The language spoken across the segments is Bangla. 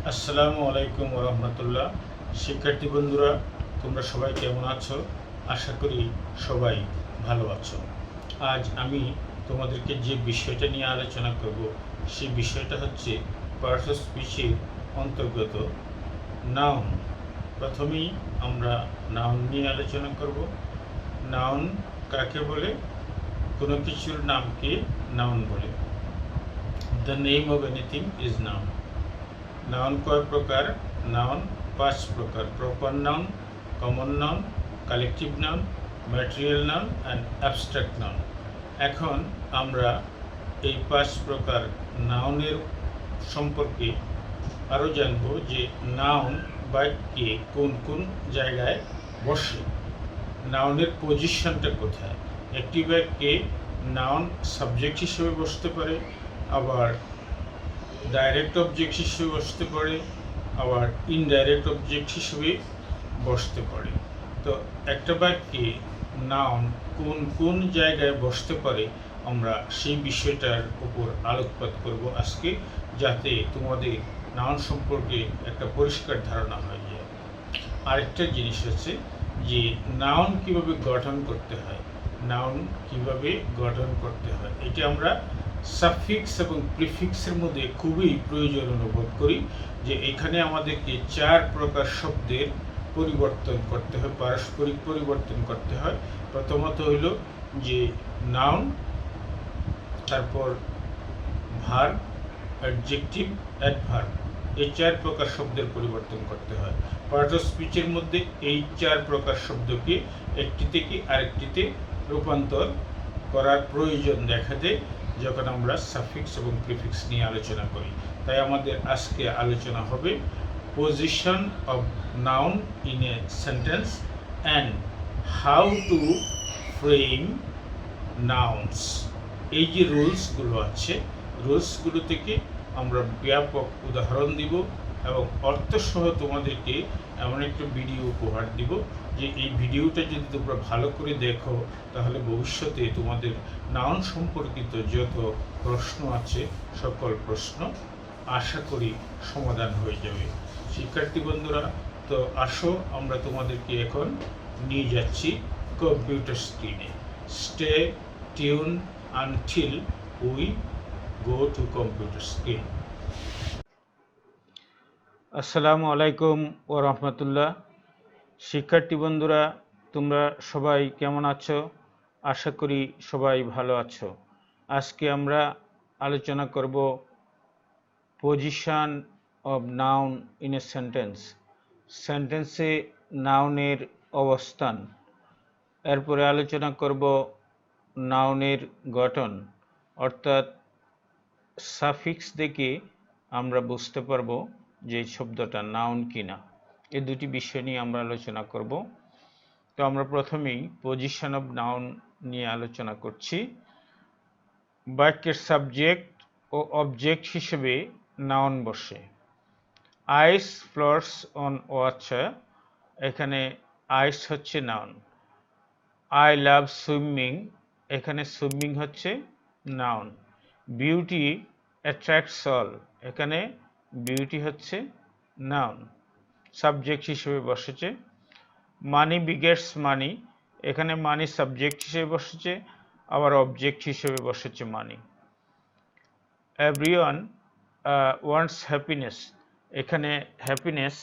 আসসালামু আলাইকুম ওরহমতুল্লাহ। শিক্ষার্থী বন্ধুরা, তোমরা সবাই কেমন আছো? আশা করি সবাই ভালো আছো। আজ আমি তোমাদেরকে যে বিষয়টা নিয়ে আলোচনা করব সেই বিষয়টা হচ্ছে পার্টস অফ স্পিচের অন্তর্গত নাউন। প্রথমেই আমরা নাউন নিয়ে আলোচনা করব। নাউন কাকে বলে? কোনো কিছুর নামকে নাউন বলে। The name of anything is noun. Noun কয় প্রকার? নাউন 5 প্রকার: proper noun, common noun, collective noun, material noun and abstract noun. এখন আমরা এই 5 প্রকার নাউনের সম্পর্কে আরও জানব যে নাউন বাক্যে কোন কোন জায়গায় বসে, নাউনের পজিশনটা কোথায়। একটি বাক্যে নাউন সাবজেক্ট হিসেবে বসতে পারে, আবার ডাইরেক্ট অবজেক্ট হিসেবে বসতে পারে, আবার ইনডাইরেক্ট অবজেক্ট হিসেবে বসতে পারে। তো একটা বাক্যে নাউন কোন কোন জায়গায় বসতে পারে আমরা সেই বিষয়টার উপর আলোকপাত করব আজকে, যাতে তোমাদের নাউন সম্পর্কে একটা পরিষ্কার ধারণা হয়ে যায়। আরেকটা জিনিস হচ্ছে যে নাউন কিভাবে গঠন করতে হয়। নাউন কিভাবে গঠন করতে হয় এটা আমরা সাফিক্স এবং প্রিফিক্সের মধ্যে খুবই প্রয়োজন অনুভব করি, যে এখানে আমাদেরকে 4 প্রকার শব্দের পরিবর্তন করতে হয়, পারস্পরিক পরিবর্তন করতে হয়। প্রথমত হইল যে নাউন, তারপর ভার্ব, অ্যাডজেক্টিভ, অ্যাডভার্ব। এই 4 প্রকার শব্দের পরিবর্তন করতে হয়। পার্ট অফ স্পিচের মধ্যে এই 4 প্রকার শব্দকে একটি থেকে আরেকটিতে রূপান্তর করার প্রয়োজন দেখা যায় যখন আমরা সাফিক্স এবং প্রিফিক্স নিয়ে আলোচনা করি। তাই আমাদের আজকে আলোচনা হবে position of noun in a sentence and how to frame nouns. এই যে রুলসগুলো আছে, রুলসগুলো থেকে আমরা ব্যাপক উদাহরণ দিব এবং অর্থসহ তোমাদেরকে এমন একটা ভিডিও উপহার দিব যে এই ভিডিওটা যদি তোমরা ভালো করে দেখো তাহলে ভবিষ্যতে তোমাদের নাউন সম্পর্কিত যত প্রশ্ন আছে সকল প্রশ্ন আশা করি সমাধান হয়ে যাবে। শিক্ষার্থী বন্ধুরা, তো আসো আমরা তোমাদেরকে এখন নিয়ে যাচ্ছি কম্পিউটার স্ক্রিনে। Stay tuned until we go to computer screen. আসসালামু আলাইকুম ওয়া রাহমাতুল্লাহ। শিক্ষার্থী বন্ধুরা, তোমরা সবাই কেমন আছো? আশা করি সবাই ভালো আছো। আজকে আমরা আলোচনা করব position of noun in a sentence. সেন্টেন্সে নাউনের অবস্থান। এরপরে আলোচনা করব নাউনের গঠন, অর্থাৎ সাফিক্স দেখে আমরা বুঝতে পারবো যে শব্দটা নাউন কিনা। এই দুটি বিষয় নিয়ে আমরা আলোচনা করব। তো আমরা প্রথমেই পজিশন অফ নাউন নিয়ে আলোচনা করছি। বাক্যের সাবজেক্ট ও অবজেক্ট হিসেবে নাউন বসে। আইস ফ্লোটস অন ওয়াটার, এখানে আইস হচ্ছে নাউন। আই লাভ সুইমিং, এখানে সুইমিং হচ্ছে নাউন। বিউটি অ্যাট্রাক্টস অল, এখানে বিউটি হচ্ছে নাউন, সাবজেক্ট হিসেবে বসেছে। মানি বিগেটস মানি, এখানে মানি সাবজেক্ট হিসেবে বসেছে, আবার অবজেক্ট হিসেবে বসেছে মানি। এভরিওয়ান ওয়ান্টস হ্যাপিনেস, এখানে হ্যাপিনেস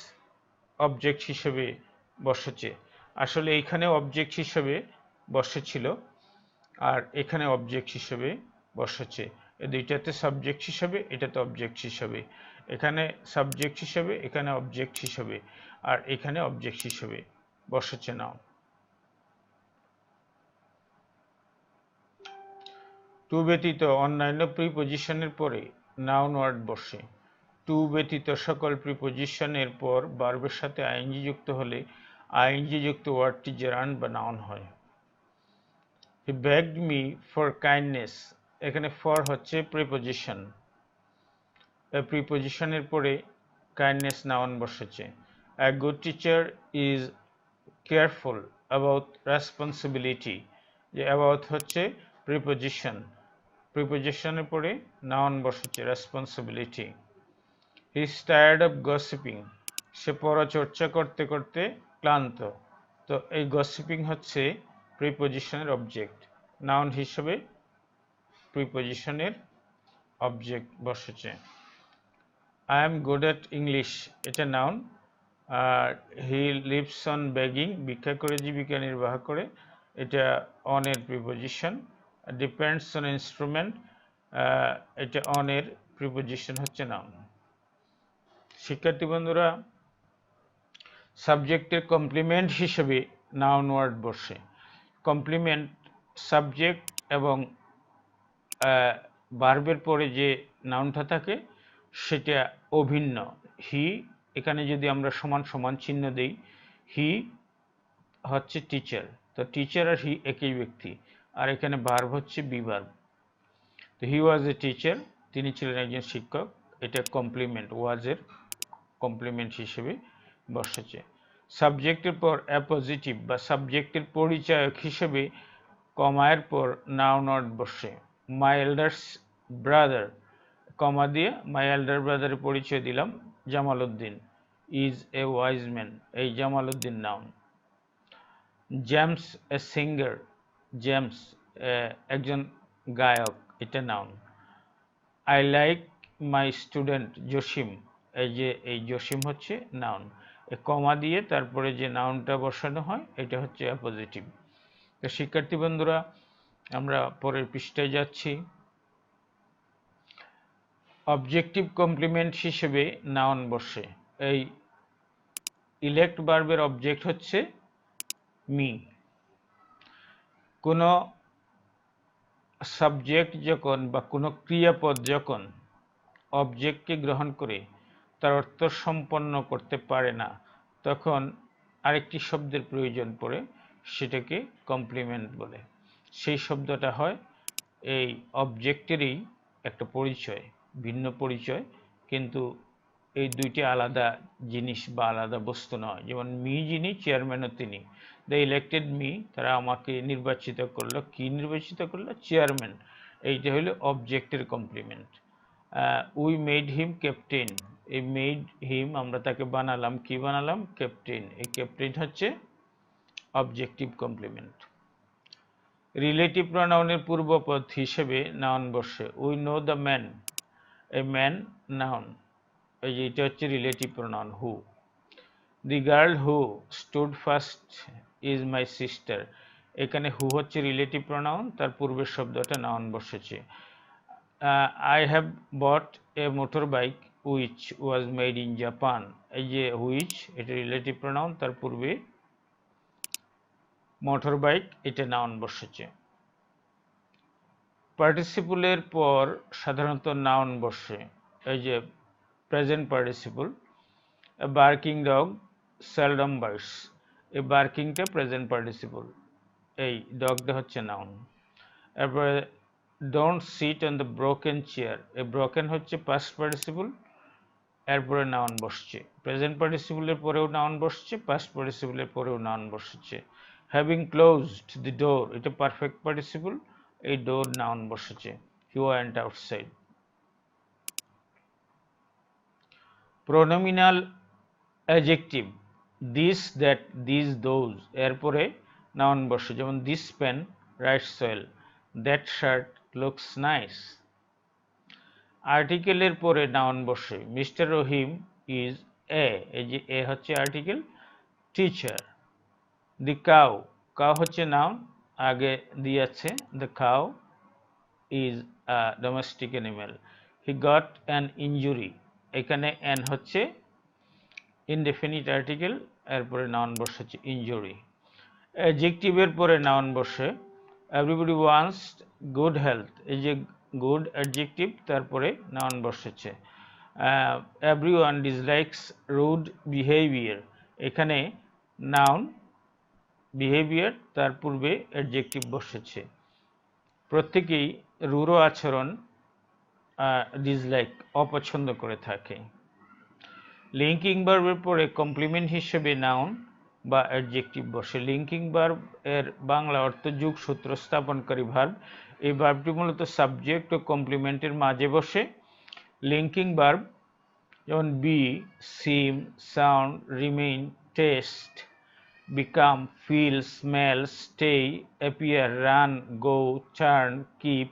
অবজেক্ট হিসেবে বসেছে। আসলে এখানে অবজেক্ট হিসেবে বসেছিল আর এখানে অবজেক্ট হিসেবে বসেছে। এই দুইটাতে সাবজেক্ট হিসেবে, এটাতে অবজেক্ট হিসেবে। এখানে সাবজেক্ট হিসেবে, এখানে অবজেক্ট হিসেবে, আর এখানে অবজেক্ট হিসেবে বসেছে নাউন। টু ব্যতীত অন্যান্য প্রিপজিশনের পরে নাউন ওয়ার্ড বসে। টু ব্যতীত সকল প্রিপজিশনের পর ভার্বের সাথে আইএনজি যুক্ত হলে আইএনজি যুক্ত ওয়ার্ডটি জেরান্ড বা নাউন হয়। He begged me for kindness, এখানে ফর হচ্ছে প্রিপজিশন, প্রিপজিশনের পরে কাইন্ডনেস নাউন বসেছে। A good teacher is careful about responsibility, যে অ্যাবাউট হচ্ছে প্রিপজিশন, প্রিপজিশনের পরে নাউন বসেছে responsibility. He is tired of gossiping, সে পরচর্চা করতে করতে ক্লান্ত। তো এই গসিপিং হচ্ছে প্রিপোজিশনের অবজেক্ট, নাউন হিসেবে প্রিপোজিশনের অবজেক্ট বসেছে। I am good at English, এটা নাউন। আর হি লিভস অন বেগিং, ভিক্ষা করে জীবিকা নির্বাহ করে, এটা অনের প্রিপোজিশন। ডিপেন্ডস অন ইনস্ট্রুমেন্ট, এটা অনের প্রিপোজিশন হচ্ছে নাউন। শিক্ষার্থী বন্ধুরা, সাবজেক্টের কমপ্লিমেন্ট হিসেবে নাউন ওয়ার্ড বসে। কমপ্লিমেন্ট সাবজেক্ট এবং ভার্বের পরে যে নাউনটা থাকে সেটা অভিন্ন। হি, এখানে যদি আমরা সমান সমান চিহ্ন দেই, হি হচ্ছে টিচার, তো টিচার আর হি একই ব্যক্তি। আর এখানে ভার্ব হচ্ছে বি ভার্ব। তো হি ওয়াজ এ টিচার, তিনি ছিলেন একজন শিক্ষক, এটা কমপ্লিমেন্ট, ওয়াজের কমপ্লিমেন্ট হিসেবে বসেছে। সাবজেক্টের পর অ্যাপোজিটিভ বা সাবজেক্টের পরিচায়ক হিসেবে কমায়ের পর নাউন ওয়ার্ড বসে। মাই এল্ডার্স ব্রাদার, কমা দিয়ে মাই এল্ডার ব্রাদারের পরিচয় দিলাম, Jamal Uddin is a wise man, এই Jamal Uddin noun. James a singer, James একজন গায়ক, এটা noun. I like my student Jasim, এই যে এই জসিম হচ্ছে নাউন। কমা দিয়ে তারপরে যে নাউনটা বসানো হয় এটা হচ্ছে অ্যাপোজিটিভ। তো শিক্ষার্থী বন্ধুরা, আমরা পরের পৃষ্ঠায় যাচ্ছি। অবজেক্টিভ কমপ্লিমেন্ট হিসেবে নাউন বসে। এই ইলেক্ট ভার্বের অবজেক্ট হচ্ছে মি। কোনো সাবজেক্ট যখন বা কোনো ক্রিয়াপদ যখন অবজেক্টকে গ্রহণ করে তার অর্থ সম্পন্ন করতে পারে না, তখন আরেকটি শব্দের প্রয়োজন পড়ে, সেটাকে কমপ্লিমেন্ট বলে। সেই শব্দটা হয় এই অবজেক্টেরই একটা পরিচয়, ভিন্ন পরিচয়, কিন্তু এই দুইটি আলাদা জিনিস বা আলাদা বস্তু নয়। যেমন মি যিনি, চেয়ারম্যানও তিনি। দ্য ইলেক্টেড মি, তারা আমাকে নির্বাচিত করলো। কি নির্বাচিত করলো? চেয়ারম্যান। এইটা হলো অবজেক্টের complement. We made him captain, এই মেড হিম আমরা তাকে বানালাম, কি বানালাম? ক্যাপ্টেন। এই ক্যাপ্টেন হচ্ছে অবজেক্টিভ কমপ্লিমেন্ট। রিলেটিভ প্রোনাউনের পূর্বপদ হিসেবে নাউন বসে। We know the man, a man noun, এই যে এটা হচ্ছে relative pronoun who. The girl who stood first is my sister, এখানে হু হচ্ছে রিলেটিভ প্রোনাউন, তার পূর্বের শব্দটা নাউন বসেছে। I have bought A motor bike which was made in Japan, এই যে হুইচ এটা রিলেটিভ প্রোনাউন, তার পূর্বে মোটর বাইক, এটা নাউন বসেছে। পার্টিসিপলের পর সাধারণত নাউন বসে। এই যে present participle, a barking dog seldom barks, এই বার্কিংটা প্রেজেন্ট পার্টিসিপল, এই ডগটা হচ্ছে নাউন। এরপরে don't sit on the broken chair, এই ব্রোকেন হচ্ছে পাস্ট পার্টিসিপল, এরপরে নাউন বসছে। প্রেজেন্ট পার্টিসিপলের পরেও নাউন বসছে, পাস্ট পার্টিসিপলের পরেও নাউন বসছে। হ্যাভিং ক্লোজড দি ডোর, এটা পারফেক্ট পার্টিসিপল, এই ডোর নাউন বসেছে। He went outside. Pronominal adjective this, that, this, those, এরপরে নাউন বসে। যেমন this pen writes well, that shirt looks nice. আর্টিকেলের পরে নাউন বসে। মিস্টার রহিম ইজ এ, এই যে এ হচ্ছে article, teacher. The cow, cow হচ্ছে নাউন, আগে দিয়েছে the cow is a domestic animal. He got an injury, এখানে অ্যান হচ্ছে ইনডেফিনিট আর্টিকেল, এরপরে নাউন বসেছে ইনজুরি। অ্যাডজেক্টিভের পরে নাউন বসে। এভরিবডি ওয়ান্টস গুড হেলথ, এই যে গুড অ্যাডজেক্টিভ, তারপরে নাউন বসেছে। এভরিওয়ান ডিসলাইকস রুড বিহেভিয়ার, এখানে নাউন, বিহেভিয়ার তার পূর্বে অ্যাডজেক্টিভ বসেছে। প্রত্যেকেই রূঢ় আচরণ ডিসলাইক, অপছন্দ করে থাকে। লিঙ্কিং ভার্বের পরে কমপ্লিমেন্ট হিসেবে নাউন বা অ্যাডজেক্টিভ বসে। লিঙ্কিং ভার্ব এর বাংলা অর্থ যোগসূত্র স্থাপনকারী ভার্ব। এই ভার্বটি মূলত সাবজেক্ট ও কমপ্লিমেন্টের মাঝে বসে। লিঙ্কিং ভার্ব যেমন be, seem, sound, remain, taste, become, feel, smell, stay, appear, run, go, turn, keep,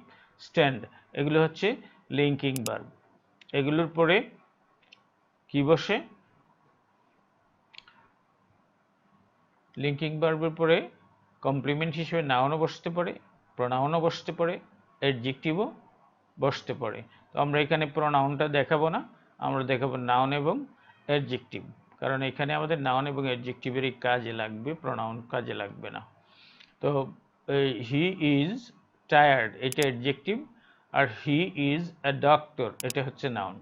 stand, এগুলো হচ্ছে লিঙ্কিং ভার্ব। এগুলোর পরে কি বসে? লিঙ্কিং ভার্বের পরে কমপ্লিমেন্ট হিসেবে নাউনও বসতে পারে, প্রোনাউনও বসতে পারে, অ্যাডজেক্টিভও বসতে পারে। তো আমরা এখানে প্রোনাউনটা দেখাবো না, আমরা দেখাবো নাউন এবং অ্যাডজেক্টিভ, কারণ এখানে আমাদের নাউন এবং অ্যাডজেক্টিভেরই কাজে লাগবে, প্রোনাউন কাজে লাগবে না। তো হি ইজ টায়ার্ড এটা অ্যাডজেক্টিভ, আর হি ইজ আ ডক্টর এটা হচ্ছে নাউন।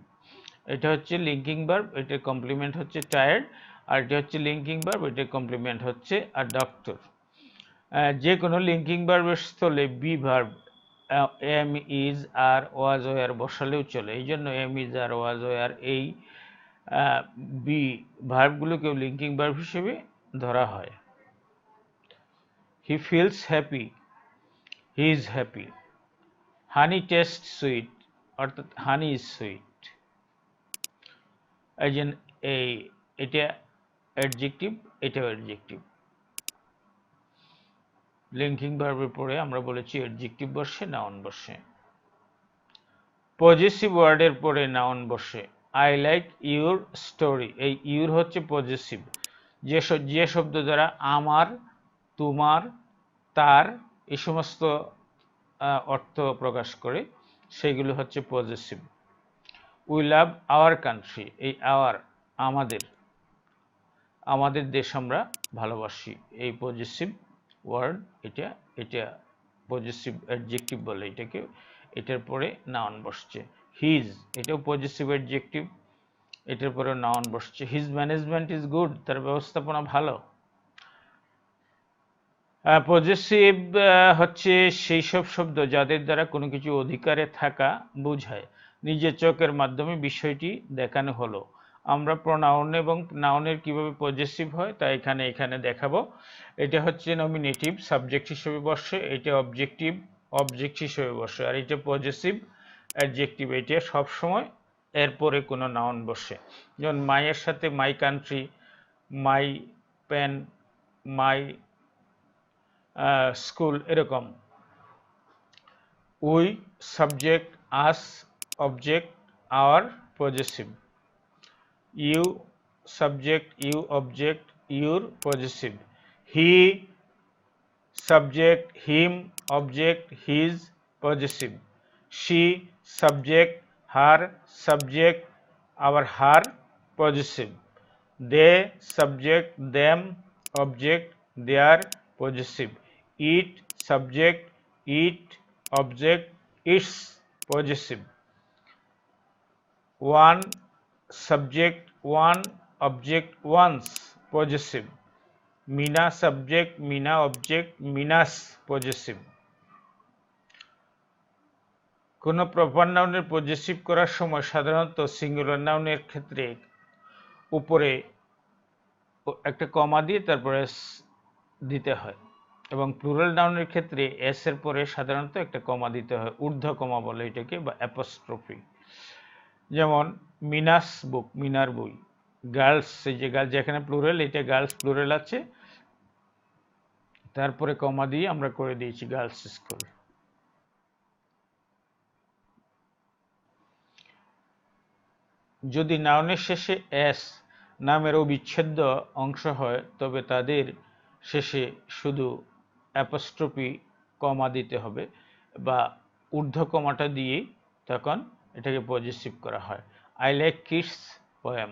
এটা হচ্ছে লিঙ্কিং ভার্ব, এটার কমপ্লিমেন্ট হচ্ছে টায়ার্ড, আর এটা হচ্ছে লিঙ্কিং ভার্ব, এটার কমপ্লিমেন্ট হচ্ছে আ ডক্টর। যে কোনো লিঙ্কিং ভার্বের স্থলে be verb am, is, are, was, were বসালেও চলে। এই জন্য am, is, are, was, were এই বি ভার্বগুলোকেও লিঙ্কিং ভার্ব হিসেবে ধরা হয়। He feels happy, he is happy. Honey taste sweet, অর্থাৎ হানি ইজ সুইট। এটা অ্যাডজেক্টিভ, এটাও অ্যাডজেক্টিভ। লিঙ্কিং ভার্বের পরে আমরা বলেছি অ্যাডজেক্টিভ বসে, নাউন বসে। পজেসিভ ওয়ার্ডের পরে নাউন বসে। আই লাইক ইউর স্টোরি, এই ইউর হচ্ছে পজেসিভ। যে শব্দ দ্বারা আমার, তোমার, তার এই সমস্ত অর্থ প্রকাশ করে সেগুলো হচ্ছে possessive. We love our country, এই আওয়ার আমাদের দেশ আমরা ভালোবাসি, এই পজেসিভ ওয়ার্ড, এটা পজেসিভ অ্যাডজেক্টিভ বলে এটাকে। এটার পরে নাউন বসছে। হিজ, এটাও পজেসিভ অ্যাডজেক্টিভ, এটার পরে নাউন বসছে। হিজ ম্যানেজমেন্ট ইজ গুড, তার ব্যবস্থাপনা ভালো। পজেসিভ হচ্ছে সেই সব শব্দ যাদের দ্বারা কোনো কিছু অধিকারে থাকা বোঝায়, নিজের চোখের মাধ্যমে বিষয়টি দেখানো হলো। আমরা প্রোনাউন এবং নাউনের কিভাবে পজেসিভ হয় তা এখানে দেখাবো। এটা হচ্ছে নমিনেটিভ, সাবজেক্ট হিসেবে বসে। এটা অবজেক্টিভ, অবজেক্ট হিসেবে বসে। আর এটা পজেসিভ অ্যাডজেক্টিভ, এটা সবসময় এরপরে কোনো নাউন বসে। যেমন মাইয়ের সাথে my country, my pen, my school, এরকম। We, subject, us, object, our, possessive. You, subject, you, object, your, possessive. He, subject, him, object, his, possessive. She, subject, her, subject, আবার her, possessive. They, subject, them, object, their, possessive. It, subject, it, object, its, possessive. One, subject, one, object, one's, possessive. Mina, subject, Mina, object, Mina's, possessive. কোনো প্রপার নাউনের পজেসিভ করার সময় সাধারণত সিঙ্গুলার নাউনের ক্ষেত্রে উপরে একটা কমা দিয়ে তারপরে এস দিতে হয়, এবং প্লুরাল নাউনের ক্ষেত্রে এস এর পরে সাধারণত একটা কমা দিতে হয়, ঊর্ধ্ব কমা বলে এটাকে, বা অ্যাপোস্ট্রফি। যেমন মিনাস বুক, মিনার বই। গার্লস, এই যে গার্লস যেখানে প্লুরাল, এটা গার্লস প্লুরাল আছে, তারপরে কমা দিয়ে আমরা করে দিয়েছি গার্লস স্কুল। যদি নাউনের শেষে এস নামের অবিচ্ছেদ্য অংশ হয় তবে তাদের শেষে শুধু অ্যাপোস্ট্রফি কমা দিতে হবে, বা ঊর্ধ্ব কমাটা দিয়ে তখন এটাকে পজেসিভ করা হয়। I like Keats poem,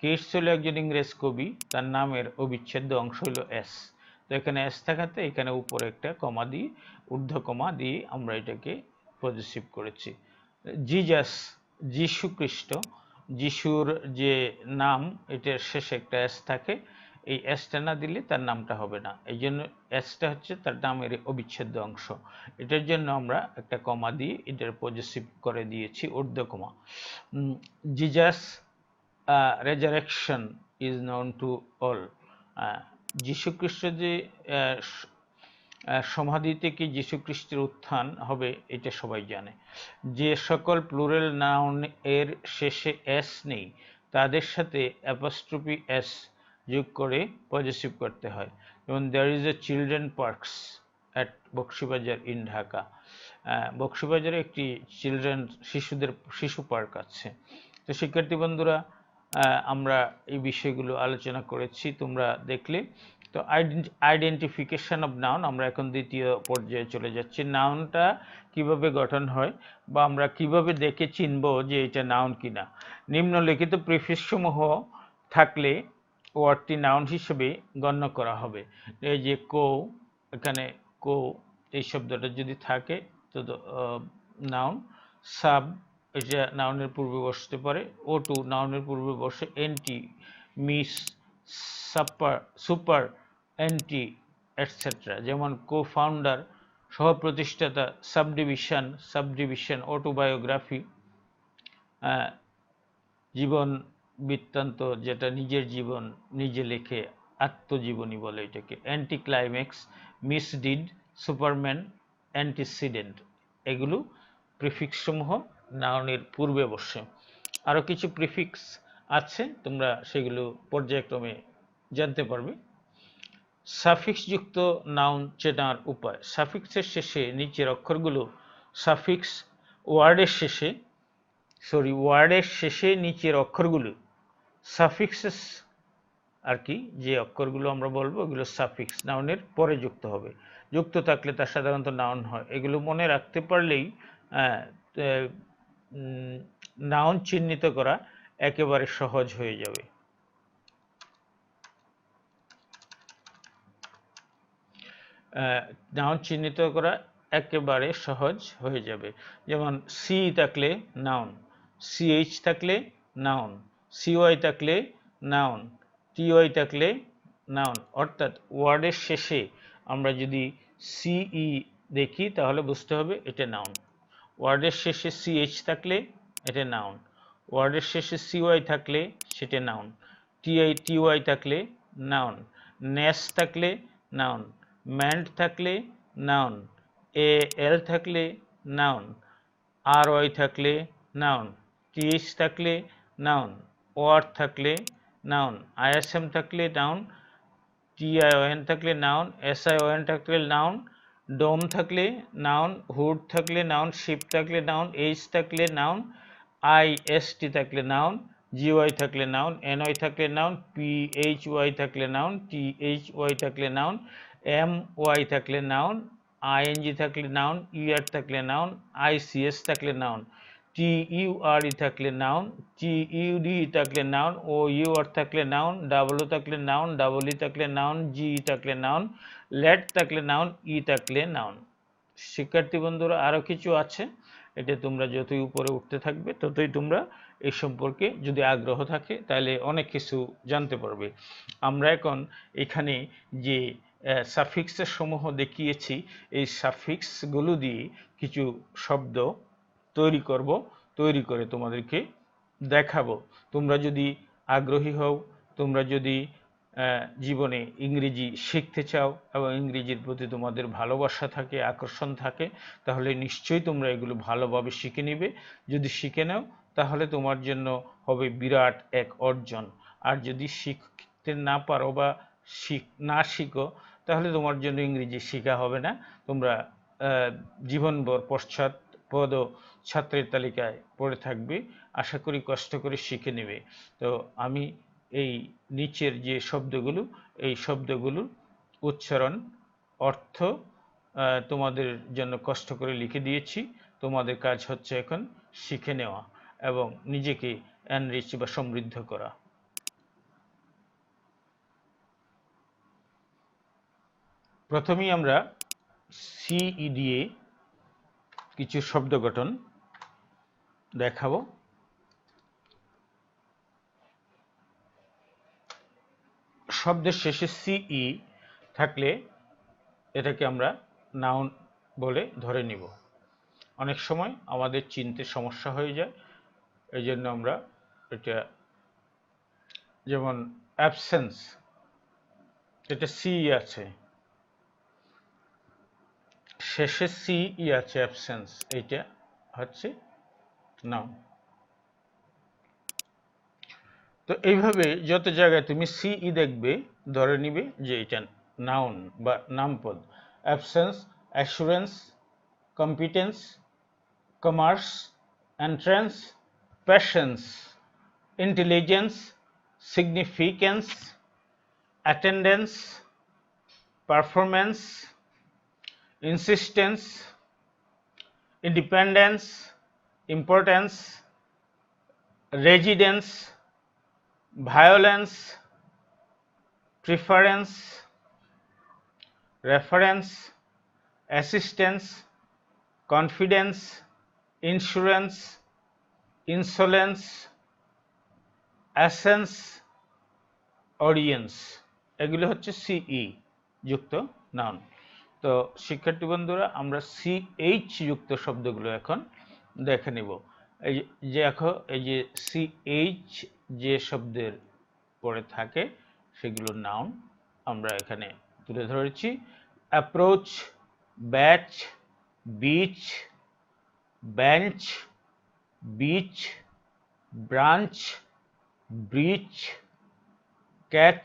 Keats হলো একজন ইংরেজ কবি, তার নামের অবিচ্ছেদ্য অংশ হলো এস। তো এখানে এস থাকাতে এখানে উপরে একটা কমা দিয়ে, ঊর্ধ্ব কমা দিয়ে আমরা এটাকে পজেসিভ করেছি। জিজাস, যিশু খ্রিস্ট, যিশুর যে নাম এটার শেষে একটা এস থাকে, এই এসটা না দিলে তার নামটা হবে না, এই জন্য এসটা হচ্ছে তার নামের অবিচ্ছেদ্য অংশ। এটার জন্য আমরা একটা কমা দিয়ে এটার পজেসিভ করে দিয়েছি, ঊর্ধ্ব comma. Jesus resurrection is known to all, যিশু খ্রিস্ট যে সমাধি থেকে যিশু খ্রিস্টের উত্থান হবে এটা সবাই জানে। যে সকল প্লুরাল নাউন এর শেষে এস নেই তাদের সাথে অ্যাপোস্ট্রফি এস যোগ করে পজেসিভ করতে হয়। যেমন there is a children parks at Bakshibazar in Dhaka. বক্সিবাজারে একটি শিশু পার্ক আছে। তো শিক্ষার্থী বন্ধুরা, আমরা এই বিষয়গুলো আলোচনা করেছি, তোমরা দেখলে। তো আইডেন্টিফিকেশন অফ নাউন, আমরা এখন দ্বিতীয় পর্যায়ে চলে যাচ্ছি। নাউনটা কিভাবে গঠন হয় বা আমরা কিভাবে দেখে চিনব যে এটা নাউন কিনা। নিম্নলিখিত প্রিফিক্স সমূহ থাকলে ওয়ার্ডটি নাউন হিসেবে গণ্য করা হবে। এই যে কো, এখানে কো এই শব্দটা যদি থাকে তো নাউন। সাব, এটা নাউনের পূর্বে বসতে পারে। ও টু নাউনের পূর্বে বসে। Anti, miss, super, anti, etcetera. যেমন কো ফাউন্ডার সহপ্রতিষ্ঠাতা, সাবডিভিশন, অটোবায়োগ্রাফি জীবন বৃত্তান্ত, যেটা নিজের জীবন নিজে লেখে, আত্মজীবনী বলে এটাকে। অ্যান্টি ক্লাইম্যাক্স, মিসডিড, সুপারম্যান, অ্যান্টিসিডেন্ট, এগুলো প্রিফিক্স সমূহ নাউনের পূর্বে বসে। আরও কিছু প্রিফিক্স আছে, তোমরা সেগুলো পর্যায়ক্রমে জানতে পারবে। সাফিক্সযুক্ত নাউন চেনার উপায়। সাফিক্সের শেষে নিচের অক্ষরগুলো সাফিক্স ওয়ার্ডের শেষে নিচের অক্ষরগুলো সাফিক্সেস আর কি, যে অক্ষরগুলো আমরা বলবো ওগুলো সাফিক্স নাউনের পরে যুক্ত হবে। যুক্ত থাকলে তা সাধারণত নাউন হয়। এগুলো মনে রাখতে পারলেই নাউন চিহ্নিত করা একেবারে সহজ হয়ে যাবে। নাউন চিহ্নিত করা একেবারে সহজ হয়ে যাবে। যেমন সি থাকলে নাউন, সিএইচ থাকলে নাউন, সিওয়াই থাকলে নাউন, টিওয়াই থাকলে নাউন। অর্থাৎ ওয়ার্ডের শেষে আমরা যদি সিই দেখি তাহলে বুঝতে হবে এটা নাউন। ওয়ার্ডের শেষে সিএইচ থাকলে এটা নাউন, ওয়ার্ডের শেষে সিওয়াই থাকলে সেটা নাউন, টিওয়াই থাকলে নাউন, নেস থাকলে নাউন, ম্যান্ড থাকলে নাউন, এল থাকলে নাউন, আর ওয়াই থাকলে নাউন, টিএইচ থাকলে নাউন, ওয়ার থাকলে নাউন, আইএসএম থাকলে নাউন, টিআইওএন থাকলে নাউন, এসআইওএন থাকলে নাউন, ডোম থাকলে নাউন, হুড থাকলে নাউন, শিপ থাকলে নাউন, এইচ থাকলে নাউন, আইএসটি থাকলে নাউন, জিওয়াই থাকলে নাউন, এনওয়াই থাকলে নাউন, পিএইচওয়াই থাকলে নাউন, টিএইচওয়াই থাকলে নাউন, এমওয়াই থাকলে নাউন, আইএনজি থাকলে নাউন, ইউআর থাকলে নাউন, আইসিএস থাকলে নাউন, টিইউআরই থাকলে নাউন, টিইউডি থাকলে নাউন, ও ইউআর থাকলে নাউন, ডাবলও থাকলে নাউন, ডাবলই থাকলে নাউন, জি থাকলে নাউন, লেট থাকলে নাউন, ই থাকলে নাউন। শিক্ষার্থী বন্ধুরা, আরও কিছু আছে, এটা তোমরা যতই উপরে উঠতে থাকবে ততই তোমরা এই সম্পর্কে যদি আগ্রহ থাকে তাহলে অনেক কিছু জানতে পারবে। আমরা এখন এখানে যে সাফিক্সের সমূহ দেখিয়েছি, এই সাফিক্সগুলো দিয়ে কিছু শব্দ তৈরি করে তোমাদেরকে দেখাবো। তোমরা যদি আগ্রহী হও, তোমরা যদি জীবনে ইংরেজি শিখতে চাও এবং ইংরেজির প্রতি তোমাদের ভালোবাসা থাকে, আকর্ষণ থাকে, তাহলে নিশ্চয়ই তোমরা এগুলো ভালোভাবে শিখে নিবে। যদি শিখে নাও তাহলে তোমার জন্য হবে বিরাট এক অর্জন। আর যদি শিখতে না পারো বা না শিখো তাহলে তোমার জন্য ইংরেজি শেখা হবে না, তোমরা জীবনভর পশ্চাৎপদ ছাত্রের তালিকায় পড়ে থাকবে। আশা করি কষ্ট করে শিখে নেবে। তো আমি এই নিচের যে শব্দগুলো, এই শব্দগুলোর উচ্চারণ, অর্থ তোমাদের জন্য কষ্ট করে লিখে দিয়েছি। তোমাদের কাজ হচ্ছে এখন শিখে নেওয়া এবং নিজেকে এনরিচ বা সমৃদ্ধ করা। প্রথমেই আমরা সিই দিয়ে কিছু শব্দ গঠন দেখাবো। শব্দের শেষে সিই থাকলে এটাকে আমরা নাউন বলে ধরে নিব। অনেক সময় আমাদের চিনতে সমস্যা হয়ে যায়, এই জন্য আমরা এটা, যেমন অ্যাবসেন্স, এটা সিই আছে, শেষে সিই আছে, অ্যাবসেন্স, এইটা হচ্ছে নাউন। তো এইভাবে যত জায়গায় তুমি সিই দেখবে ধরে নিবে যে এটা নাউন বা নামপদ। Absence, assurance, competence, commerce, entrance, patience, intelligence, significance, attendance, performance, insistence, independence, importance, residence, violence, preference, reference, assistance, confidence, insurance, insolence, essence, audience, এগুলো হচ্ছে সিই যুক্ত নাউন। তো শিক্ষার্থী বন্ধুরা, আমরা সিএইচ যুক্ত শব্দগুলো এখন দেখে নিব। এই যে সিএইচ যে শব্দের পরে থাকে সেগুলো নাউন আমরা এখানে তুলে ধরেছি। Approach, batch, beach, bench, beach, branch, breach, catch,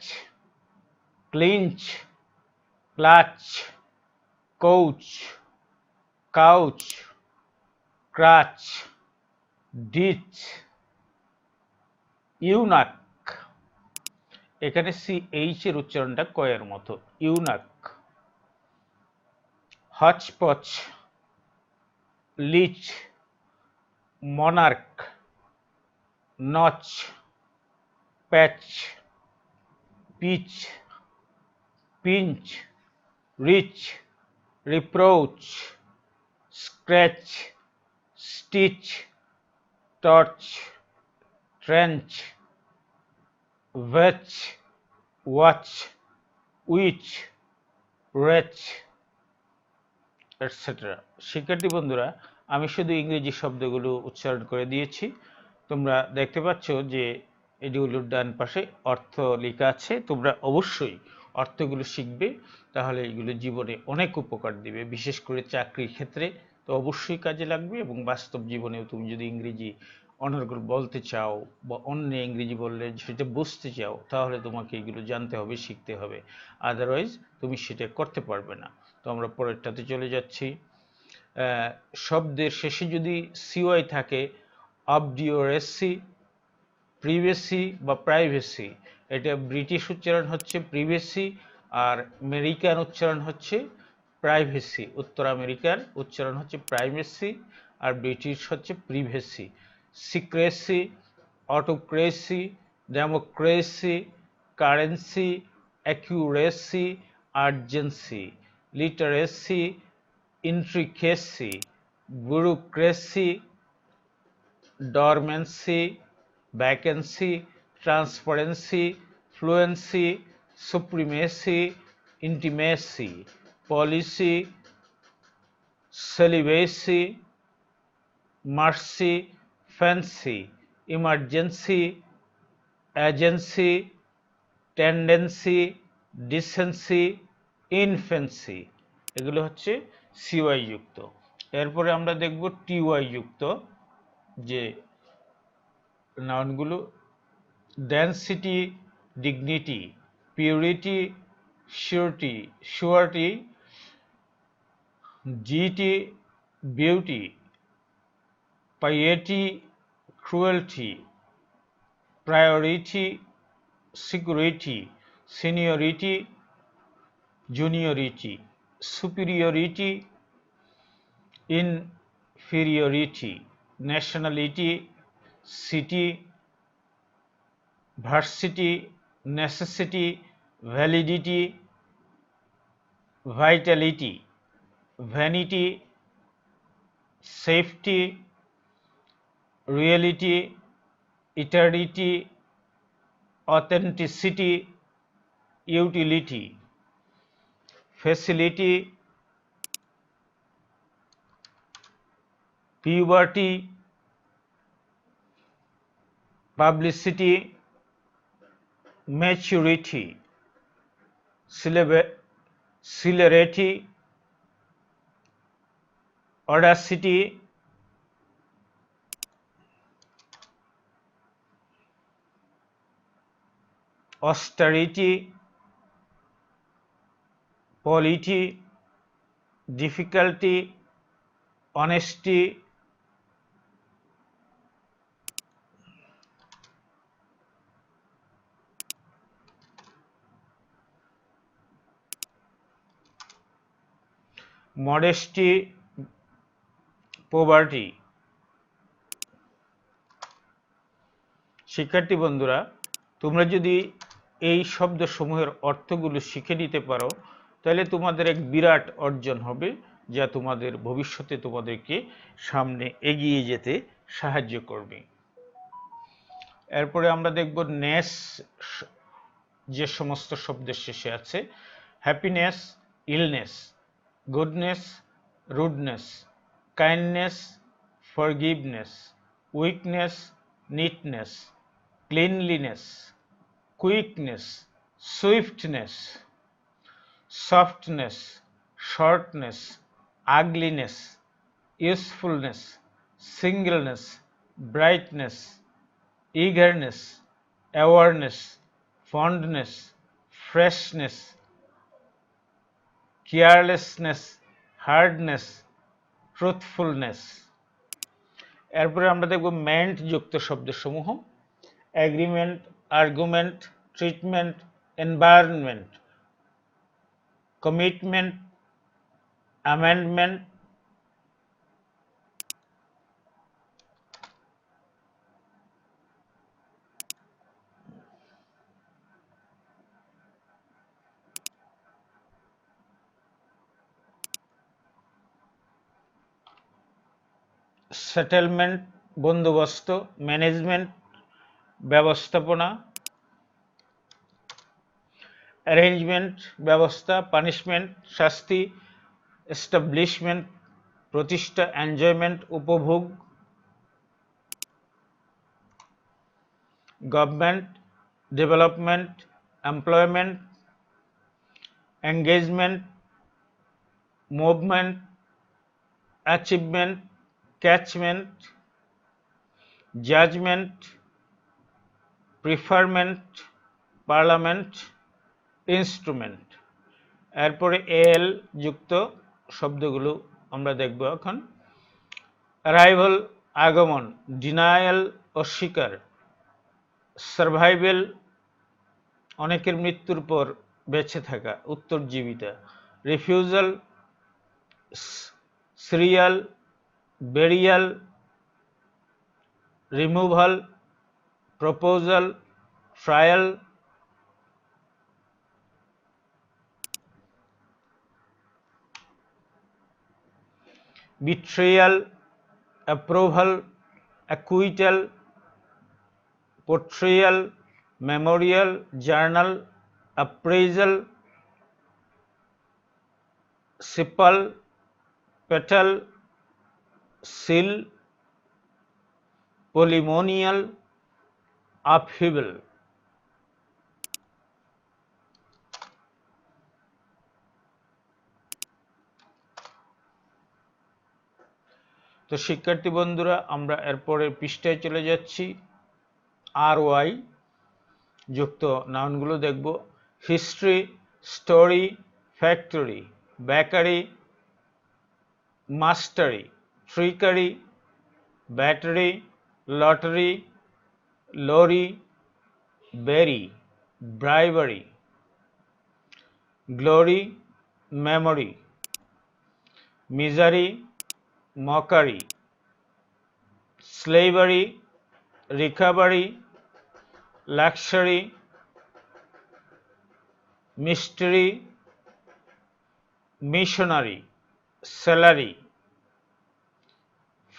clinch, clutch, couch, couch, crutch, ditch, eunuch. এখানে সিএইচ এর উচ্চারণটা কয়ের মতো, eunuch. Hotchpotch, leech, monarch, notch, patch, pitch, pinch, rich, reproach, scratch, stitch, torch, trench, vetch, watch, witch, wretch, etc. শিক্ষার্থী বন্ধুরা, আমি শুধু ইংরেজি শব্দগুলো উচ্চারণ করে দিয়েছি। তোমরা দেখতে পাচ্ছ যে এগুলোর ডান পাশে অর্থ লেখা আছে। তোমরা অবশ্যই অর্থগুলো শিখবে, তাহলে এগুলো জীবনে অনেক উপকার দিবে, বিশেষ করে চাকরির ক্ষেত্রে তো অবশ্যই কাজে লাগবে, এবং বাস্তব জীবনেও তুমি যদি ইংরেজি অনর্গল বলতে চাও বা অন্য ইংরেজি বললে সেটা বুঝতে চাও, তাহলে তোমাকে এগুলো জানতে হবে, শিখতে হবে, আদারওয়াইজ তুমি সেটা করতে পারবে না। তো আমরা পরেরটাতে চলে যাচ্ছি। শব্দের শেষে যদি সিওয়াই থাকে, অবডিওরেসি, প্রিভেসি বা প্রাইভেসি, এটা ব্রিটিশ উচ্চারণ হচ্ছে প্রিভেসি, আর আমেরিকান উচ্চারণ হচ্ছে প্রাইভেসি। উত্তর আমেরিকার উচ্চারণ হচ্ছে প্রাইভেসি আর ব্রিটিশ হচ্ছে privacy. Secrecy, autocracy, democracy, currency, accuracy, urgency, literacy, intricacy, bureaucracy, dormancy, vacancy, transparency, fluency, supremacy, intimacy, policy, celibacy, mercy, fancy, emergency, agency, tendency, decency, infancy, এগুলো হচ্ছে সিওয়াই যুক্ত। এরপরে আমরা দেখব টিওয়াই যুক্ত যে নাউনগুলো। ডেন্সিটি, ডিগনিটি, পিউরিটি, শিওরিটি, জিটি, beauty, piety, cruelty, priority, security, seniority, juniority, superiority, inferiority, nationality, city, varsity, necessity, validity, vitality, vanity, safety, reality, eternity, authenticity, utility, facility, puberty, publicity, maturity, celerity, audacity, austerity, polity, difficulty, honesty, modesty, poverty। শিক্ষার্থী বন্ধুরা, তোমরা যদি এই শব্দসমূহের অর্থগুলো শিখে নিতে পারো তাহলে তোমাদের এক বিরাট অর্জন হবে, যা তোমাদের ভবিষ্যতে তোমাদেরকে সামনে এগিয়ে যেতে সাহায্য করবে। এরপরে আমরা দেখব নেস যে সমস্ত শব্দের শেষে আছে: happiness, illness, goodness, rudeness, kindness, forgiveness, weakness, neatness, cleanliness, quickness, swiftness, softness, shortness, ugliness, usefulness, singleness, brightness, eagerness, awareness, fondness, freshness, carelessness, hardness, truthfulness। এরপরে আমরা দেখব মেন্ট যুক্ত শব্দসমূহ: agreement, argument, treatment, environment, commitment, amendment, settlement, বন্দোবস্ত, ম্যানেজমেন্ট, ব্যবস্থাপনা, অ্যারেঞ্জমেন্ট, ব্যবস্থা, পানিশমেন্ট, শাস্তি, এস্টাবলিশমেন্ট, প্রতিষ্ঠা, এনজয়মেন্ট, উপভোগ, government, development, employment, engagement, movement, achievement, catchment, judgement, preferment, parliament, instrument. এরপরে এল যুক্ত শব্দগুলো আমরা দেখব এখন: অ্যারাইভাল, আগমন, ডিনায়াল, অস্বীকার, সার্ভাইভাল, অনেকের মৃত্যুর পর বেঁচে থাকা, উত্তরজীবিতা, refusal, serial, burial, removal, proposal, trial, betrayal, approval, acquittal, portrayal, memorial, journal, appraisal, sepal, petal, seal, polymonial, upheaval। তো শিক্ষার্থী বন্ধুরা, আমরা এরপরের পৃষ্ঠায় চলে যাচ্ছি। আর ওয়াই যুক্ত নাউনগুলো দেখব: history, story, factory, bakery, mastery, trickery, battery, lottery, lorry, berry, bribery, glory, memory, misery, mockery, slavery, recovery, luxury, mystery, missionary, salary,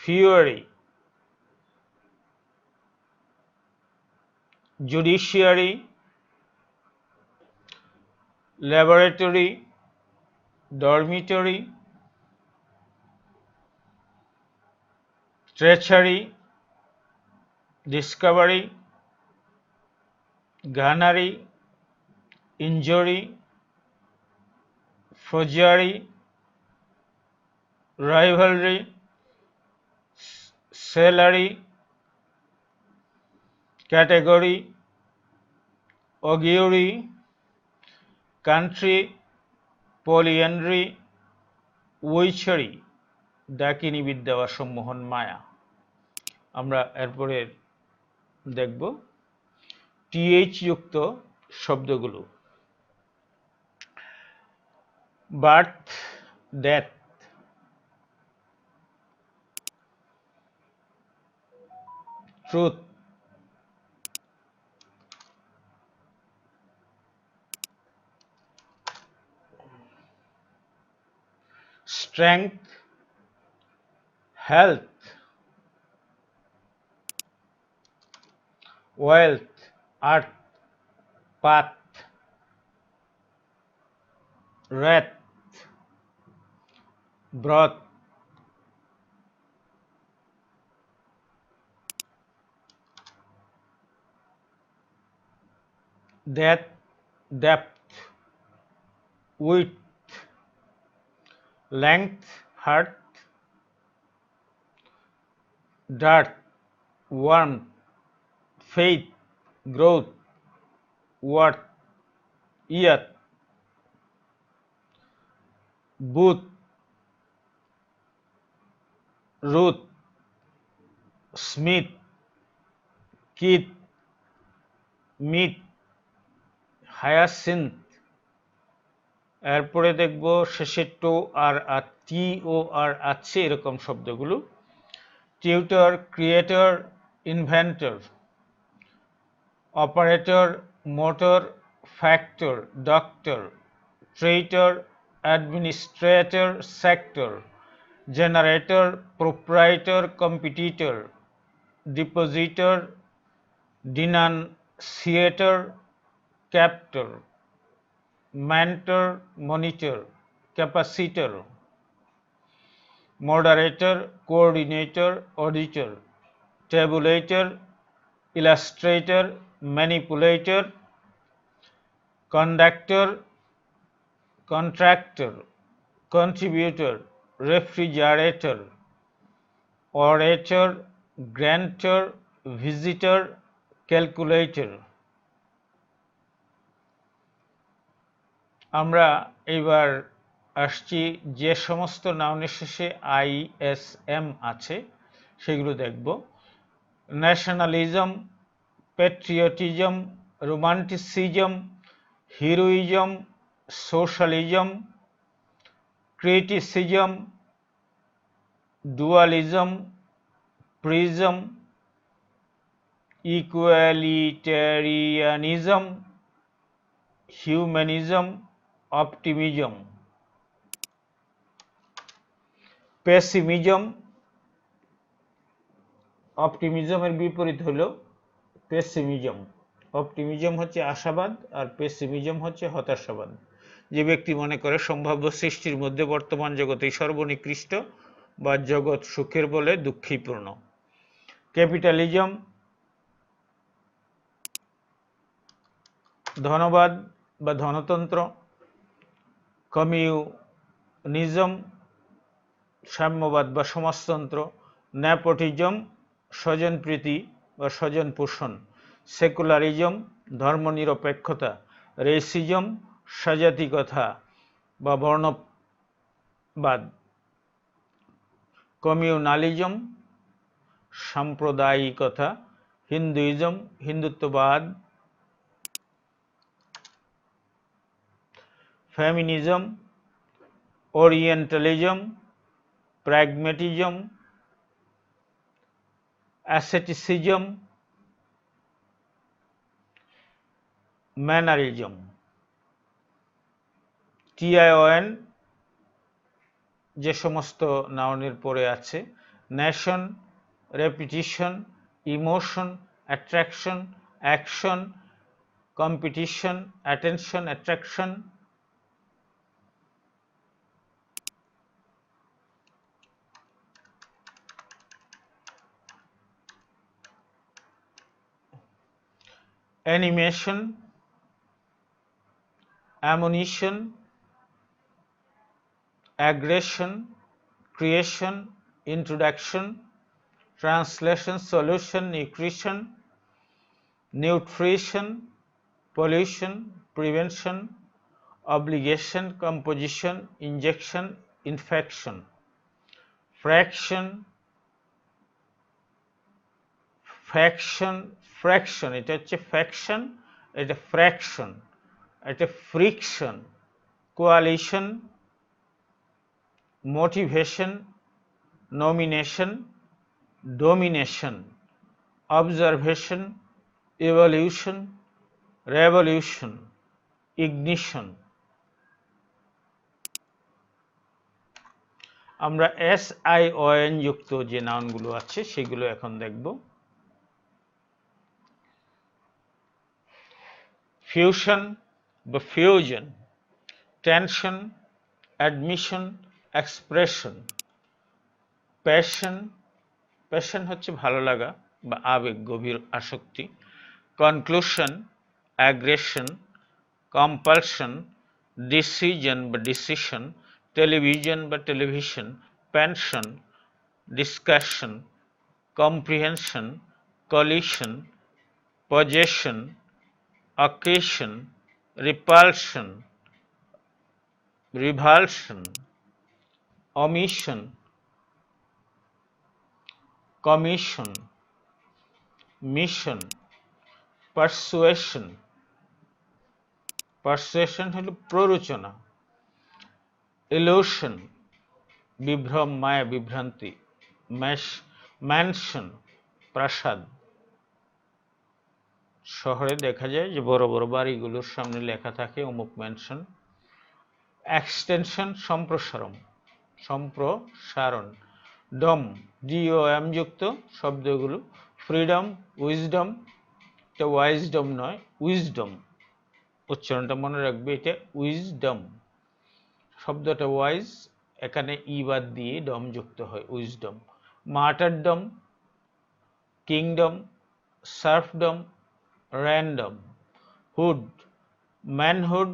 fury, judiciary, laboratory, dormitory, treachery, discovery, gunnery, injury, forgery, rivalry, celery, category, augury, country, polyandry, witchery, ডাকিনী বিদ্যা বা সম্মোহন মায়া। আমরা এরপরে দেখব টিএইচ যুক্ত শব্দগুলো। Birth, death, truth, strength, health, wealth, earth, path, wrath, broth, death, depth, width, length, height, dirt, warmth, faith, growth, worth, earth, booth, root, smith, kid, meat, hyacinth। এরপরে দেখব শেষে টো আর টি ও আর আছে এরকম শব্দগুলো। Tutor, creator, inventor, operator, motor, factor, doctor, traitor, administrator, sector, generator, proprietor, competitor, depositor, denunciator, captor, mentor, monitor, capacitor, moderator, coordinator, auditor, tabulator, illustrator, manipulator, conductor, contractor, contributor, refrigerator, orator, grantor, visitor, calculator। আমরা এইবার আসছি যে সমস্ত নাউনের শেষে আইএসএম আছে সেগুলো দেখব। Nationalism, patriotism, romanticism, heroism, socialism, criticism, dualism, prism, egalitarianism, humanism, optimism. Pessimism, অপটিমিজমের বিপরীত হলো পেসিমিজম। অপটিমিজম হচ্ছে আশাবাদ আর পেসিমিজম হচ্ছে হতাশাবাদ। যে ব্যক্তি মনে করে সম্ভাব্য সৃষ্টির মধ্যে বর্তমান জগতেই সর্বনিকৃষ্ট বা জগৎ সুখের বলে দুঃখীপূর্ণ। ক্যাপিটালিজম, ধনবাদ বা ধনতন্ত্র। কমিউনিজম, সাম্যবাদ বা সমাজতন্ত্র। নেপোটিজম, স্বজনপ্রীতি বা স্বজন পোষণ। সেকুলারিজম, ধর্মনিরপেক্ষতা। রেসিজম, স্বজাতিকতা বা বর্ণবাদ। কমিউনালিজম, সাম্প্রদায়িকতা। হিন্দুইজম, হিন্দুত্ববাদ। Feminism, orientalism, pragmatism, asceticism, mannerism. TION যে সমস্ত নাউনের পরে আছে: nation, repetition, emotion, attraction, action, competition, attention, attraction. Animation, ammunition, aggression, creation, introduction, translation, solution, nutrition, nutrition, pollution, prevention, obligation, composition, injection, infection. Fraction, এটা হচ্ছে faction, এটা fraction, এটা friction, coalition, motivation, nomination, domination, observation, evolution, revolution, ignition. আমরা SION যুক্ত যে নাউনগুলো আছে সেগুলো এখন দেখব। ফিউশন বা fusion, tension, admission, expression. Passion হচ্ছে ভালো লাগা বা আবেগ, গভীর আসক্তি। কনক্লুশন, অ্যাগ্রেশন, কম্পালশন, ডিসিশন বা ডিসিশন। টেলিভিশন বা television, pension, discussion, comprehension, collision, possession, occasion, repulsion, revulsion, omission, commission, mission, persuasion হলো প্ররোচনা। illusion, বিভ্রম, মায়া, বিভ্রান্তি। ম্যানশন, প্রাসাদ। শহরে দেখা যায় যে বড় বড় বাড়িগুলোর সামনে লেখা থাকে অমুক ম্যানশন। এক্সটেনশন, সম্প্রসারণ। ডম, DOM যুক্ত শব্দগুলো। ফ্রিডম, উইজডম, এটা ওয়াইজডম নয়, উইজডম, উচ্চারণটা মনে রাখবে, এটা উইজডম। শব্দটা ওয়াইজ, এখানে ই বাদ দিয়ে ডম যুক্ত হয়, wisdom. Martyrdom, kingdom, serfdom, random. Hood, manhood,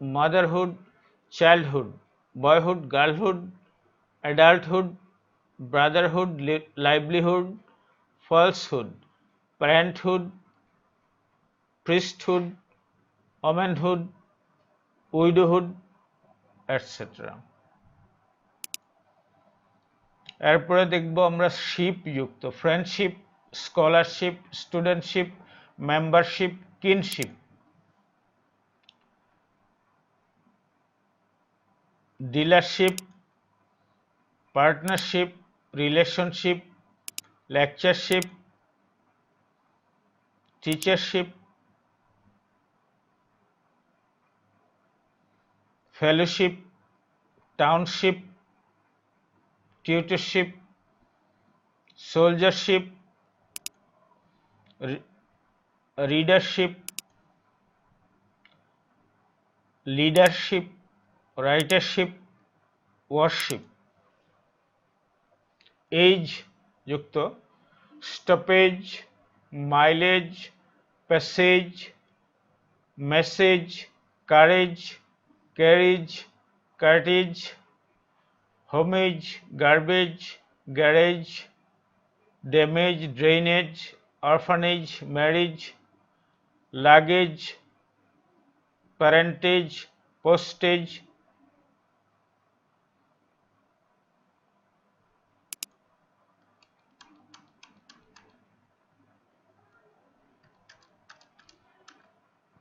motherhood, childhood, boyhood, girlhood, adulthood, brotherhood, livelihood, falsehood, parenthood, priesthood, womanhood, widowhood, etc. এরপরে দেখব আমরা শিপ যুক্ত। Friendship, scholarship, studentship, membership, kinship. Dealership, partnership, relationship, lectureship, teachership, fellowship, township, tutorship, soldiership, readership, leadership, writership, warship. Age যুক্ত stoppage, mileage, passage, message, courage, carriage, cartage, homage, garbage, garage, damage, drainage, orphanage, marriage, luggage, parentage, postage.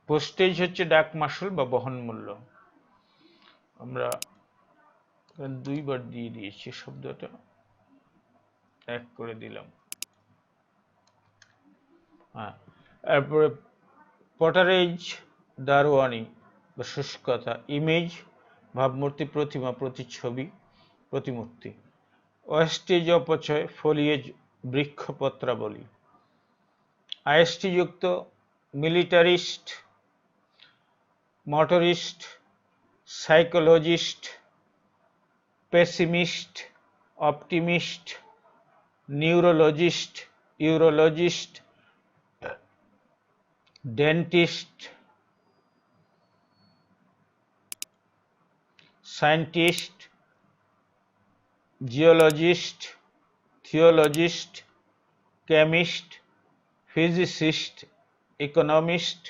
Postage হচ্ছে ডাক মাশুল বা বহন মূল্য। আমরা দুইবার দিয়ে দিয়েছি, শব্দটা এক করে দিলাম। হ্যাঁ, এরপরে পটারেজ, দারোয়ানি বা শুষ্কতা। ইমেজ, ভাবমূর্তি, প্রতিমা, প্রতিচ্ছবি, প্রতিমূর্তি। ওয়েস্টেজ, অপচয়, ফলিয়েজ, বৃক্ষপত্রাবলী। আইএসটি যুক্ত militarist, motorist, psychologist, pessimist, optimist, neurologist, urologist, dentist, scientist, geologist, theologist, chemist, physicist, economist,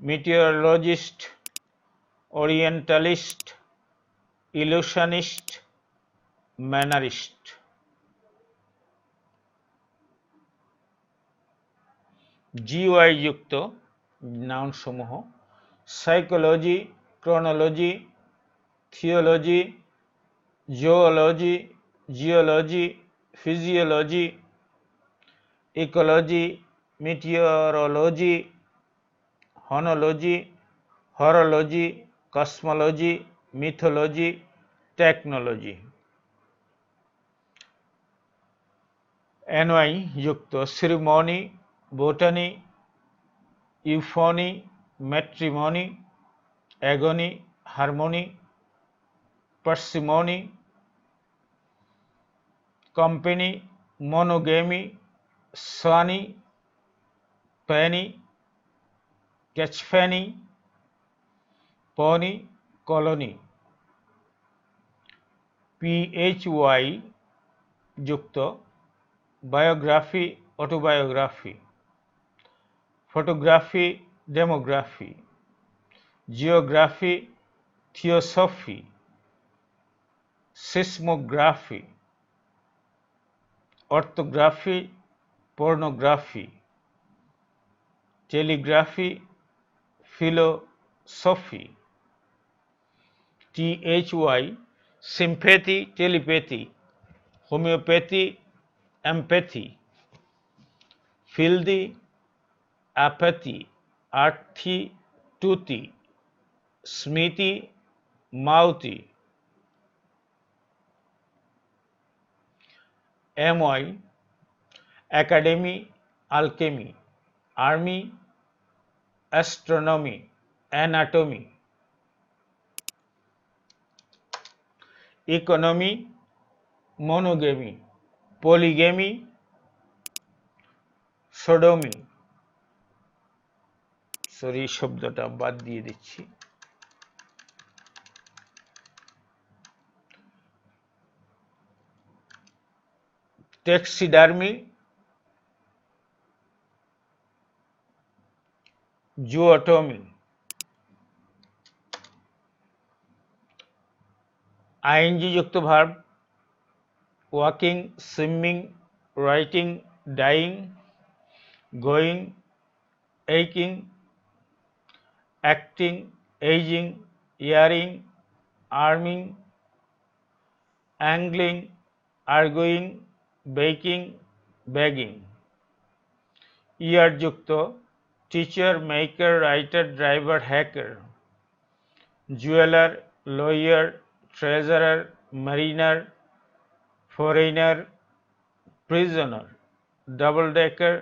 meteorologist, orientalist, illusionist, mannerist। GY যুক্ত নাউন সমূহ psychology, chronology, theology, zoology, geology, physiology, ecology, meteorology, phonology, horology, cosmology, mythology, technology. NY যুক্ত ceremony, botany, euphony, matrimony, agony, harmony, parsimony, company, monogamy, sunny, penny, cacophony, pony, colony. PHY যুক্ত biography, autobiography, photography, demography, geography, theosophy, সিসমোগ্রাফি, orthography, pornography, telegraphy, philosophy. THY sympathy, telepathy, homeopathy, empathy, filthy, apathy, earthy, toothy, smithy, mouthy। MY academy, alchemy, army, astronomy, anatomy। Economy, monogamy, polygamy, sodomy। Sorry শব্দটা বাদ দিয়ে দিচ্ছি। Taxidermy, zootomy. ING যুক্ত verb walking, swimming, writing, dying, going, এইকিং, acting, ageing, earring, arming, angling, arguing, baking, begging. Er যুক্ত teacher, maker, writer, driver, hacker, jeweller, lawyer, treasurer, mariner, foreigner, prisoner, double decker,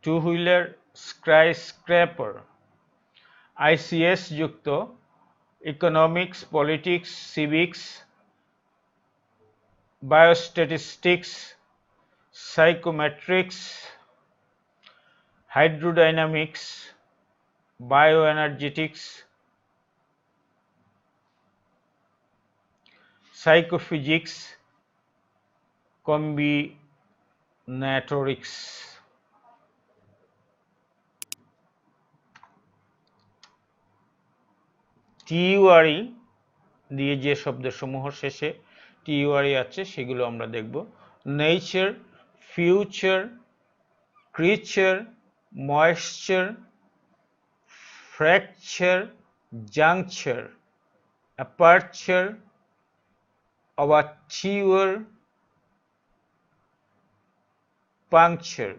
two wheeler, skyscraper. ICS যুক্ত economics, politics, civics, biostatistics, psychometrics, hydrodynamics, bioenergetics, psychophysics, combinatorics. TURI দিয়ে যে শব্দসমূহ শেষে TURI আছে সেগুলো আমরা দেখব। Nature, future, creature, moisture, fracture, juncture, aperture, overture, puncture.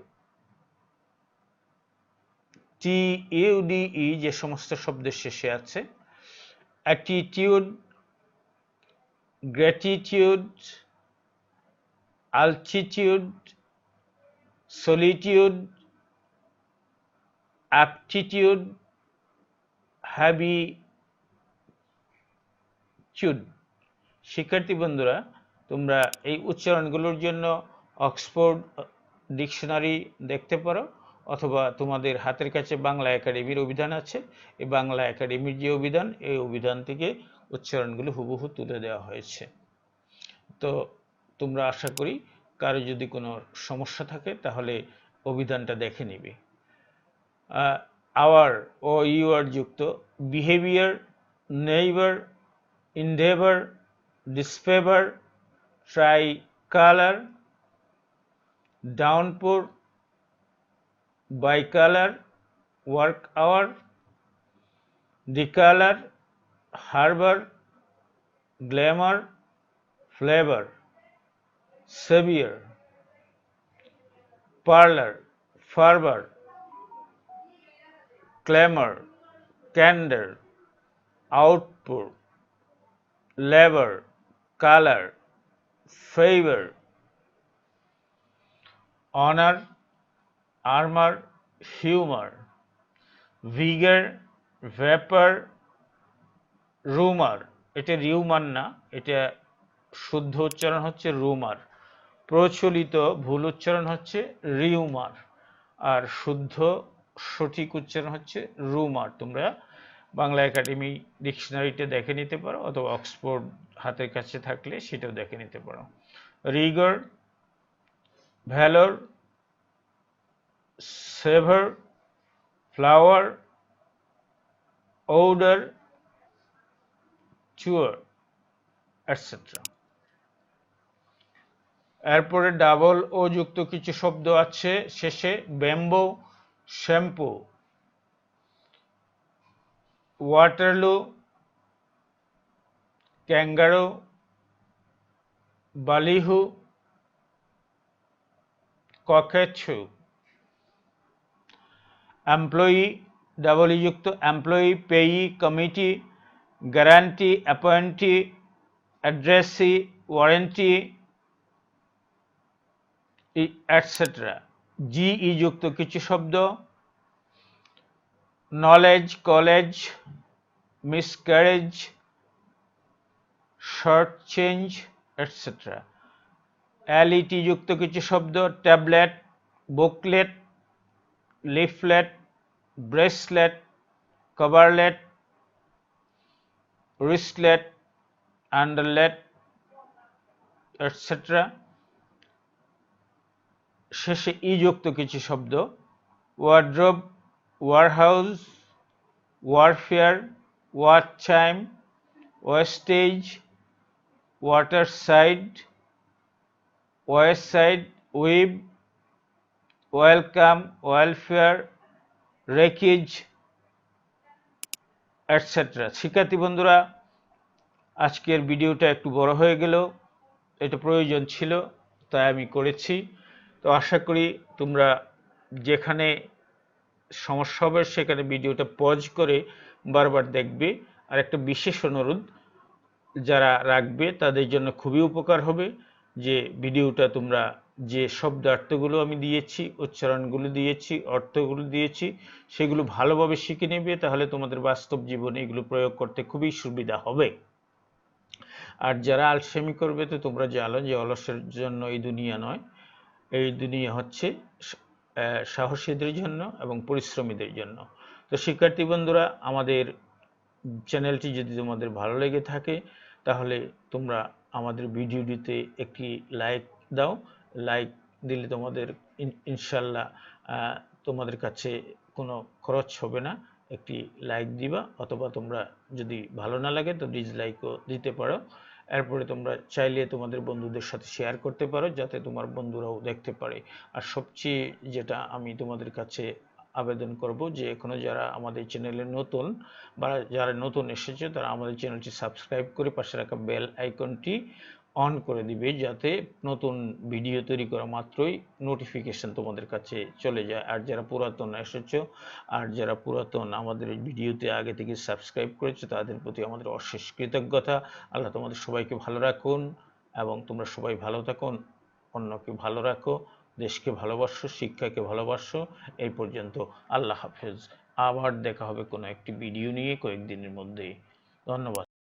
TUDE যে সমস্ত শব্দের শেষে আছে attitude, gratitude, altitude, solitude, aptitude, habitude। শিক্ষার্থী বন্ধুরা, তোমরা এই উচ্চারণগুলোর জন্য অক্সফোর্ড ডিকশনারি দেখতে পারো, অথবা তোমাদের হাতের কাছে বাংলা একাডেমির অভিধান আছে। এই বাংলা একাডেমির যে অভিধান, এই অভিধান থেকে উচ্চারণগুলো হুবহু তুলে দেওয়া হয়েছে। তো তোমরা আশা করি কারো যদি কোনো সমস্যা থাকে তাহলে অভিধানটা দেখে নিবে। আওয়ার ও ইউআর যুক্ত, behaviour, neighbour, endeavor, disfavor, tricolor, downpour, bicolor, work hour, decolor, harbor, glamour, flavor, savior, parlor, fervor, clamor, candor, outpour, labor, color, favor, honor, armor, humor, vigor, vapor, rumor। এটা রিউমার না, এটা শুদ্ধ উচ্চারণ হচ্ছে রুমার, প্রচলিত ভুল উচ্চারণ হচ্ছে রিউমার, আর শুদ্ধ সঠিক উচ্চারণ হচ্ছে রুমার। তোমরা বাংলা একাডেমি ডিকশনারিতে দেখে নিতে পারো, অথবা অক্সফোর্ড হাতের কাছে থাকলে সেটাও দেখে নিতে পারো। Rigour, valour, savour, flavour, odour, চুয়ার, এটসেট্রা। এরপরে ডাবল ও যুক্ত কিছু শব্দ আছে শেষে, bamboo, shampoo, Waterloo, kangaroo, ballyhoo, cockatoo. Employee, double E যুক্ত, employee, payee, committee, guarantee, appointee, addressee, warrantee, etcetera. GE যুক্ত কিছু শব্দ, knowledge, college, miscarriage, short change, etcetera. LET যুক্ত কিছু শব্দ, tablet, booklet, leaflet, bracelet, coverlet, wristlet, underlet, etcetera. শেষে ই যুক্ত কিছু শব্দ, wardrobe, warehouse, warfare, watch time, wastage, water side, wayside, web, welcome, welfare, wreckage, etcetera. শিক্ষার্থী বন্ধুরা, আজকের ভিডিওটা একটু বড় হয়ে গেল, এটা প্রয়োজন ছিল তাই আমি করেছি। তো আশা করি তোমরা যেখানে সমস্যা হবে সেখানে ভিডিওটা পজ করে বারবার দেখবে। আর একটা বিশেষ অনুরোধ, যারা রাখবে তাদের জন্য খুবই উপকার হবে যে ভিডিওটা তোমরা যে শব্দার্থগুলো আমি দিয়েছি, উচ্চারণগুলো দিয়েছি, অর্থগুলো দিয়েছি, সেগুলো ভালোভাবে শিখে নেবে, তাহলে তোমাদের বাস্তব জীবনে এগুলো প্রয়োগ করতে খুবই সুবিধা হবে। আর যারা আলসেমি করবে, তো তোমরা জানো যে অলসের জন্য এই দুনিয়া নয়, এই দুনিয়া হচ্ছে সাহসীদের জন্য এবং পরিশ্রমীদের জন্য। তো শিক্ষার্থী বন্ধুরা, আমাদের চ্যানেলটি যদি তোমাদের ভালো লেগে থাকে তাহলে তোমরা আমাদের ভিডিওটিতে একটি লাইক দাও। লাইক দিলে তোমাদের ইনশাল্লাহ তোমাদের কাছে কোনো খরচ হবে না, একটি লাইক দিবা, অথবা তোমরা যদি ভালো না লাগে তো ডিসলাইকও দিতে পারো। এরপরে তোমরা চাইলে তোমাদের বন্ধুদের সাথে শেয়ার করতে পারো, যাতে তোমার বন্ধুরাও দেখতে পারে। আর সবচেয়ে যেটা আমি তোমাদের কাছে আবেদন করব, যে এখনো যারা আমাদের চ্যানেলে নতুন বা যারা নতুন এসেছে তারা আমাদের চ্যানেলটি সাবস্ক্রাইব করে পাশে রাখা বেল আইকনটি অন করে দিবে, যাতে নতুন ভিডিও তৈরি করা মাত্রই নোটিফিকেশন তোমাদের কাছে চলে যায়। আর যারা পুরাতন এসেছো, আর যারা পুরাতন আমাদের ভিডিওতে আগে থেকে সাবস্ক্রাইব করেছো, তাদের প্রতি আমাদের অশেষ কৃতজ্ঞতা। আল্লাহ তোমাদের সবাইকে ভালো রাখুন এবং তোমরা সবাই ভালো থাকুন, অন্যকে ভালো রাখো, দেশকে ভালোবাসো, শিক্ষাকে ভালোবাসো। এই পর্যন্ত, আল্লাহ হাফেজ। আবার দেখা হবে কোনো একটি ভিডিও নিয়ে কয়েকদিনের মধ্যেই। ধন্যবাদ।